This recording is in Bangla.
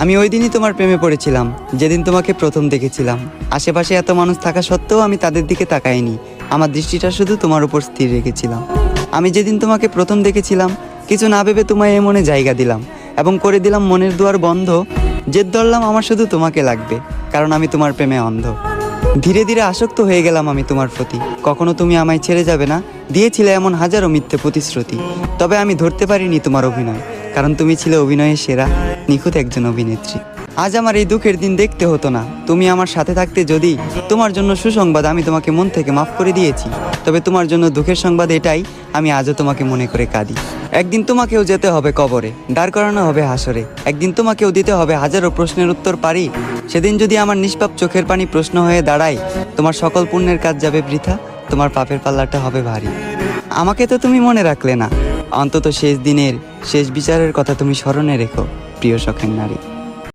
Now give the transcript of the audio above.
আমি ওই দিনই তোমার প্রেমে পড়েছিলাম, যেদিন তোমাকে প্রথম দেখেছিলাম। আশেপাশে এত মানুষ থাকা সত্ত্বেও আমি তাদের দিকে তাকাইনি, আমার দৃষ্টিটা শুধু তোমার উপর স্থির রেখেছিলাম। আমি যেদিন তোমাকে প্রথম দেখেছিলাম, কিছু না ভেবে তোমায় এ মনে জায়গা দিলাম এবং করে দিলাম মনের দুয়ার বন্ধ। জেদ ধরলাম আমার শুধু তোমাকে লাগবে, কারণ আমি তোমার প্রেমে অন্ধ। ধীরে ধীরে আসক্ত হয়ে গেলাম আমি তোমার প্রতি। কখনো তুমি আমায় ছেড়ে যাবে না দিয়েছিলে এমন হাজারো মিথ্যে প্রতিশ্রুতি। তবে আমি ধরতে পারিনি তোমার অভিনয়, কারণ তুমি ছিলে অভিনয়ের সেরা, নিখুঁত একজন অভিনেত্রী। আজ আমার এই দুঃখের দিন দেখতে হতো না, তুমি আমার সাথে থাকতে। যদি তোমার জন্য সুসংবাদ, আমি তোমাকে মন থেকে মাফ করে দিয়েছি। তবে তোমার জন্য দুঃখের সংবাদ এটাই, আমি আজও তোমাকে মনে করে কাঁদি। একদিন তোমাকেও যেতে হবে কবরে, দাঁড় করানো হবে হাসরে। একদিন তোমাকেও দিতে হবে হাজারো প্রশ্নের উত্তর পারি। সেদিন যদি আমার নিষ্পাপ চোখের পানি প্রশ্ন হয়ে দাঁড়ায়, তোমার সকল পুণ্যের কাজ যাবে বৃথা, তোমার পাপের পাল্লাটা হবে ভারী। আমাকে তো তুমি মনে রাখলে না, অন্তত শেষ দিনের শেষ বিচারের কথা তুমি স্মরণে রেখো, প্রিয় শখের নারী।